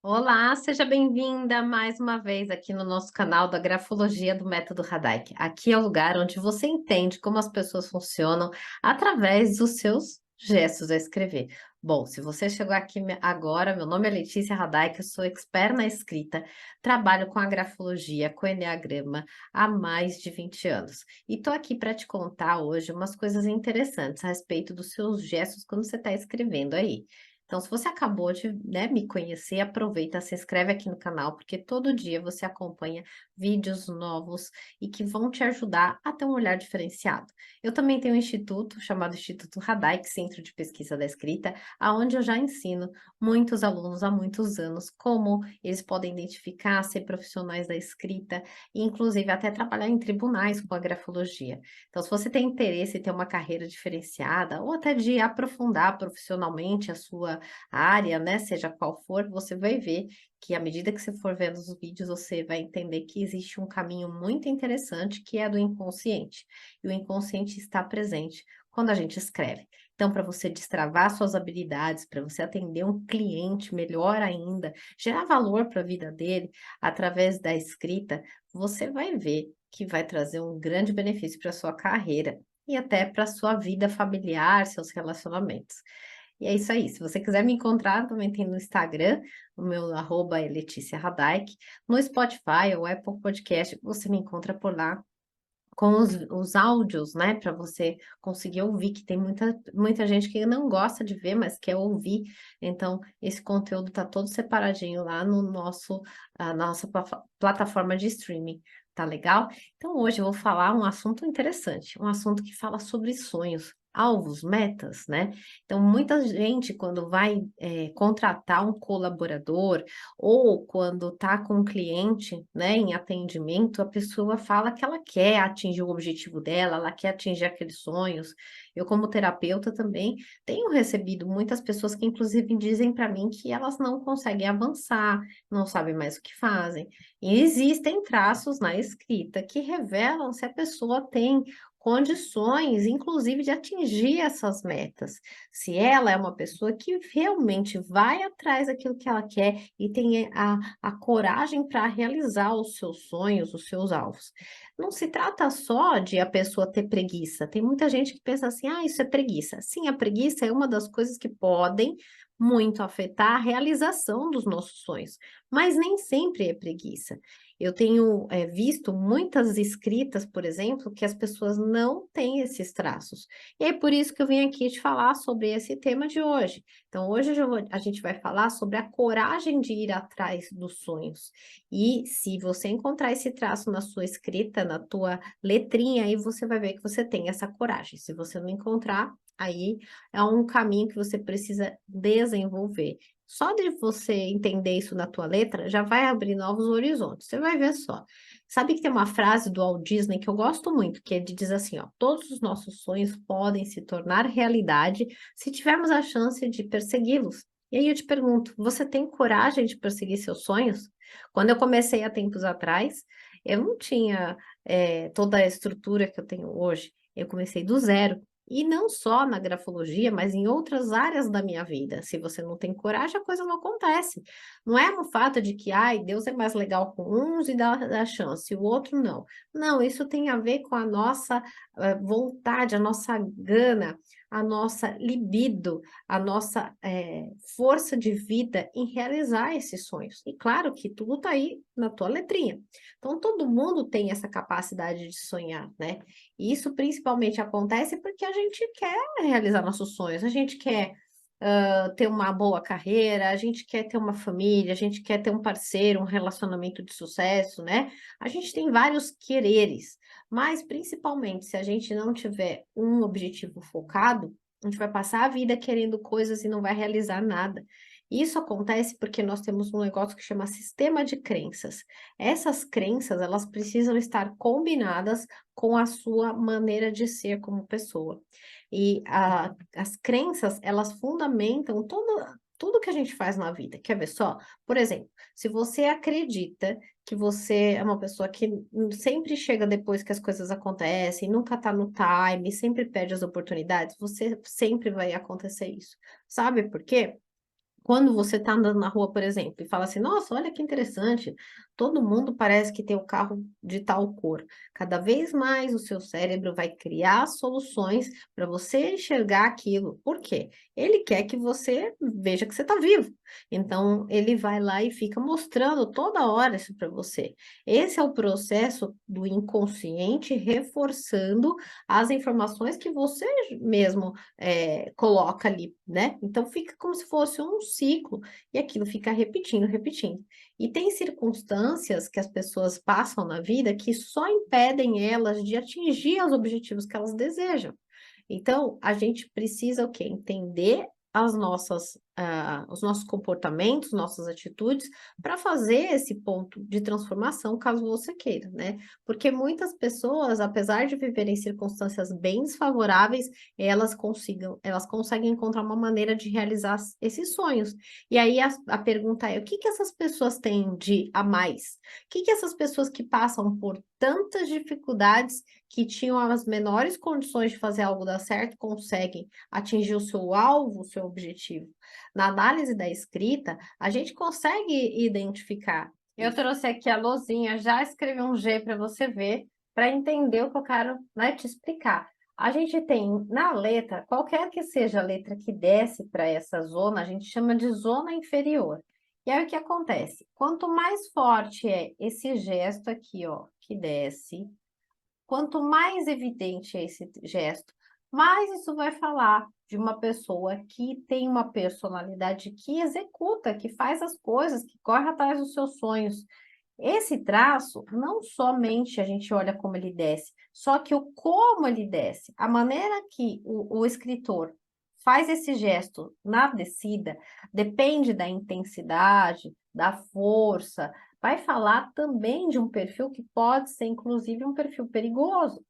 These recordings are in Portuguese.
Olá, seja bem-vinda mais uma vez aqui no nosso canal da Grafologia do Método Haddock. Aqui é o lugar onde você entende como as pessoas funcionam através dos seus gestos a escrever. Bom, se você chegou aqui agora, meu nome é Letícia Haddock, eu sou expert na escrita, trabalho com a grafologia, com o enneagrama há mais de 20 anos. E estou aqui para te contar hoje umas coisas interessantes a respeito dos seus gestos quando você está escrevendo aí. Então, se você acabou de, né, me conhecer, aproveita, se inscreve aqui no canal, porque todo dia você acompanha vídeos novos e que vão te ajudar a ter um olhar diferenciado. Eu também tenho um instituto chamado Instituto Haddock, Centro de Pesquisa da Escrita, aonde eu já ensino muitos alunos há muitos anos como eles podem identificar, ser profissionais da escrita e, inclusive, até trabalhar em tribunais com a grafologia. Então, se você tem interesse em ter uma carreira diferenciada ou até de aprofundar profissionalmente a sua área, né, seja qual for, você vai ver que à medida que você for vendo os vídeos, você vai entender que existe um caminho muito interessante que é do inconsciente. E o inconsciente está presente quando a gente escreve. Então, para você destravar suas habilidades, para você atender um cliente melhor ainda, gerar valor para a vida dele através da escrita, você vai ver que vai trazer um grande benefício para sua carreira e até para sua vida familiar, seus relacionamentos. E é isso aí, se você quiser me encontrar, também tem no Instagram, o meu arroba é Letícia Haddock, no Spotify ou Apple Podcast, você me encontra por lá com os áudios, né, para você conseguir ouvir, que tem muita gente que não gosta de ver, mas quer ouvir, então esse conteúdo tá todo separadinho lá no nosso a nossa plataforma de streaming, tá legal? Então hoje eu vou falar um assunto interessante, um assunto que fala sobre sonhos, alvos, metas, né. Então muita gente quando vai, contratar um colaborador, ou quando está com um cliente, né, em atendimento, a pessoa fala que ela quer atingir o objetivo dela, ela quer atingir aqueles sonhos. Eu, como terapeuta, também tenho recebido muitas pessoas que, inclusive, dizem para mim que elas não conseguem avançar, não sabem mais o que fazem. E existem traços na escrita que revelam se a pessoa tem condições, inclusive, de atingir essas metas. Se ela é uma pessoa que realmente vai atrás daquilo que ela quer e tem a coragem para realizar os seus sonhos, os seus alvos. Não se trata só de a pessoa ter preguiça. Tem muita gente que pensa assim: ah, isso é preguiça. Sim, a preguiça é uma das coisas que podem muito afetar a realização dos nossos sonhos, mas nem sempre é preguiça. Eu tenho visto muitas escritas, por exemplo, que as pessoas não têm esses traços. E é por isso que eu vim aqui te falar sobre esse tema de hoje. Então, hoje a gente vai falar sobre a coragem de ir atrás dos sonhos. E se você encontrar esse traço na sua escrita, na tua letrinha, aí você vai ver que você tem essa coragem. Se você não encontrar, aí é um caminho que você precisa desenvolver. Só de você entender isso na tua letra, já vai abrir novos horizontes. Você vai ver só. Sabe que tem uma frase do Walt Disney que eu gosto muito, que ele diz assim, ó: todos os nossos sonhos podem se tornar realidade se tivermos a chance de persegui-los. E aí eu te pergunto, você tem coragem de perseguir seus sonhos? Quando eu comecei há tempos atrás, eu não tinha toda a estrutura que eu tenho hoje. Eu comecei do zero. E não só na grafologia, mas em outras áreas da minha vida. Se você não tem coragem, a coisa não acontece. Não é um fato de que, ai, Deus é mais legal com uns e dá chance, e o outro não. Não, isso tem a ver com a nossa vontade, a nossa gana, a nossa libido, a nossa força de vida em realizar esses sonhos. E claro que tudo está aí na tua letrinha. Então, todo mundo tem essa capacidade de sonhar, né? E isso principalmente acontece porque a gente quer realizar nossos sonhos, a gente quer ter uma boa carreira, a gente quer ter uma família, a gente quer ter um parceiro, um relacionamento de sucesso, né? A gente tem vários quereres, mas principalmente se a gente não tiver um objetivo focado, a gente vai passar a vida querendo coisas e não vai realizar nada. Isso acontece porque nós temos um negócio que chama sistema de crenças. Essas crenças, elas precisam estar combinadas com a sua maneira de ser como pessoa. E as crenças, elas fundamentam tudo que a gente faz na vida. Quer ver só? Por exemplo, se você acredita que você é uma pessoa que sempre chega depois que as coisas acontecem, nunca está no time, sempre perde as oportunidades, você sempre vai acontecer isso. Sabe por quê? Quando você está andando na rua, por exemplo, e fala assim, nossa, olha que interessante, todo mundo parece que tem o carro de tal cor. Cada vez mais o seu cérebro vai criar soluções para você enxergar aquilo. Por quê? Ele quer que você veja que você está vivo. Então, ele vai lá e fica mostrando toda hora isso para você. Esse é o processo do inconsciente reforçando as informações que você mesmo coloca ali, né? Então fica como se fosse um ciclo e aquilo fica repetindo, repetindo. E tem circunstâncias que as pessoas passam na vida que só impedem elas de atingir os objetivos que elas desejam. Então, a gente precisa o quê? Entender os nossos comportamentos, nossas atitudes, para fazer esse ponto de transformação, caso você queira, né? Porque muitas pessoas, apesar de viverem circunstâncias bem desfavoráveis, elas conseguem encontrar uma maneira de realizar esses sonhos. E aí a pergunta é: o que que essas pessoas têm de a mais? O que que essas pessoas que passam por tantas dificuldades, que tinham as menores condições de fazer algo dar certo, conseguem atingir o seu alvo, o seu objetivo? Na análise da escrita, a gente consegue identificar. Eu trouxe aqui a lousinha, já escrevi um G para você ver, para entender o que eu quero, né, te explicar. A gente tem na letra, qualquer que seja a letra que desce para essa zona, a gente chama de zona inferior. E aí o que acontece? Quanto mais forte é esse gesto aqui, ó, que desce, quanto mais evidente é esse gesto, mais isso vai falar de uma pessoa que tem uma personalidade que executa, que faz as coisas, que corre atrás dos seus sonhos. Esse traço, não somente a gente olha como ele desce, só que o como ele desce, a maneira que o escritor faz esse gesto na descida, depende da intensidade, da força, vai falar também de um perfil que pode ser, inclusive, um perfil perigoso.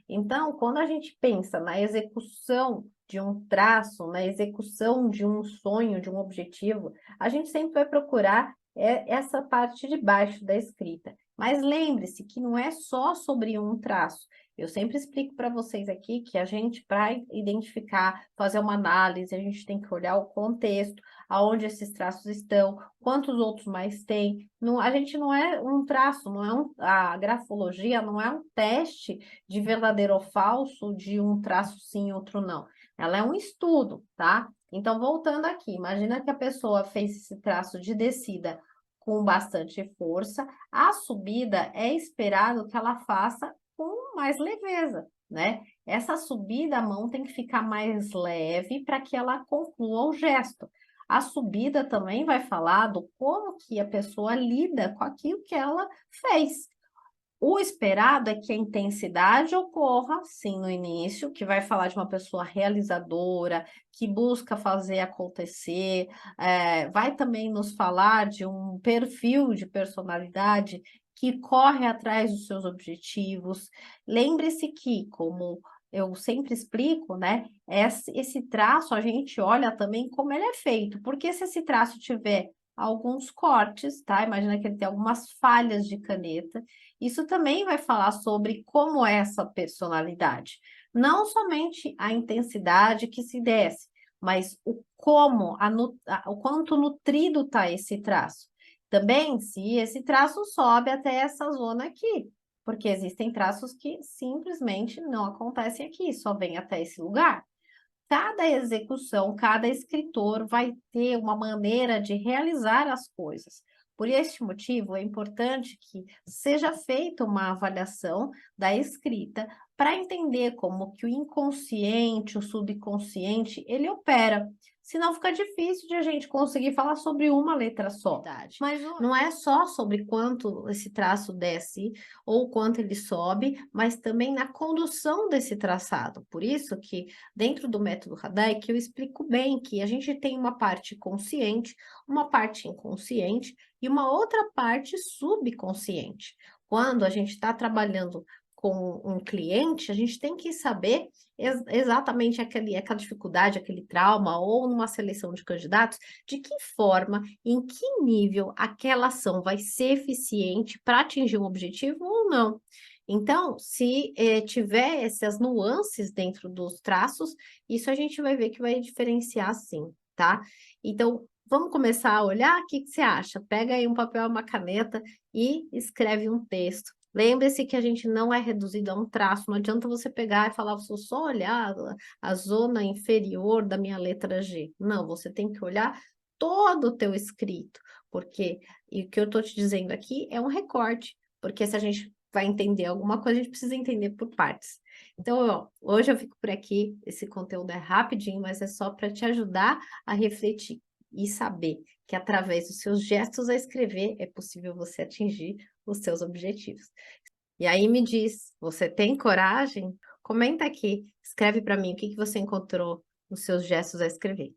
Então, quando a gente pensa na execução de um traço, na execução de um sonho, de um objetivo, a gente sempre vai procurar essa parte de baixo da escrita. Mas lembre-se que não é só sobre um traço. Eu sempre explico para vocês aqui que a gente, para identificar, fazer uma análise, a gente tem que olhar o contexto, aonde esses traços estão, quantos outros mais tem. Não, a gente não é um traço, a grafologia não é um teste de verdadeiro ou falso, de um traço sim, outro não. Ela é um estudo, tá? Então, voltando aqui, imagina que a pessoa fez esse traço de descida com bastante força, a subida é esperado que ela faça com mais leveza, né? Essa subida, a mão tem que ficar mais leve para que ela conclua o gesto. A subida também vai falar do como que a pessoa lida com aquilo que ela fez. O esperado é que a intensidade ocorra, sim, no início, que vai falar de uma pessoa realizadora, que busca fazer acontecer, vai também nos falar de um perfil de personalidade que corre atrás dos seus objetivos. Lembre-se que, como eu sempre explico, né, esse traço a gente olha também como ele é feito, porque se esse traço tiver alguns cortes, tá? Imagina que ele tem algumas falhas de caneta, isso também vai falar sobre como é essa personalidade. Não somente a intensidade que se desce, mas o como, o quanto nutrido está esse traço. Também se esse traço sobe até essa zona aqui, porque existem traços que simplesmente não acontecem aqui, só vem até esse lugar. Cada execução, cada escritor vai ter uma maneira de realizar as coisas. Por este motivo, é importante que seja feita uma avaliação da escrita para entender como que o inconsciente, o subconsciente, ele opera. Senão fica difícil de a gente conseguir falar sobre uma letra só. Mas não é só sobre quanto esse traço desce ou quanto ele sobe, mas também na condução desse traçado. Por isso que dentro do método Radai, que eu explico bem que a gente tem uma parte consciente, uma parte inconsciente e uma outra parte subconsciente. Quando a gente está trabalhando com um cliente, a gente tem que saber exatamente aquela dificuldade, aquele trauma, ou numa seleção de candidatos, de que forma, em que nível aquela ação vai ser eficiente para atingir um objetivo ou não. Então, se tiver essas nuances dentro dos traços, isso a gente vai ver que vai diferenciar sim, tá? Então, Vamos começar a olhar? O que que você acha? Pega aí um papel, uma caneta e escreve um texto. Lembre-se que a gente não é reduzido a um traço, não adianta você pegar e falar, vou só olhar a zona inferior da minha letra G. Não, você tem que olhar todo o teu escrito, porque e o que eu estou te dizendo aqui é um recorte, porque se a gente vai entender alguma coisa, a gente precisa entender por partes. Então, ó, hoje eu fico por aqui, esse conteúdo é rapidinho, mas é só para te ajudar a refletir e saber que através dos seus gestos a escrever é possível você atingir os seus objetivos. E aí me diz, você tem coragem? Comenta aqui, escreve para mim o que que você encontrou nos seus gestos a escrever.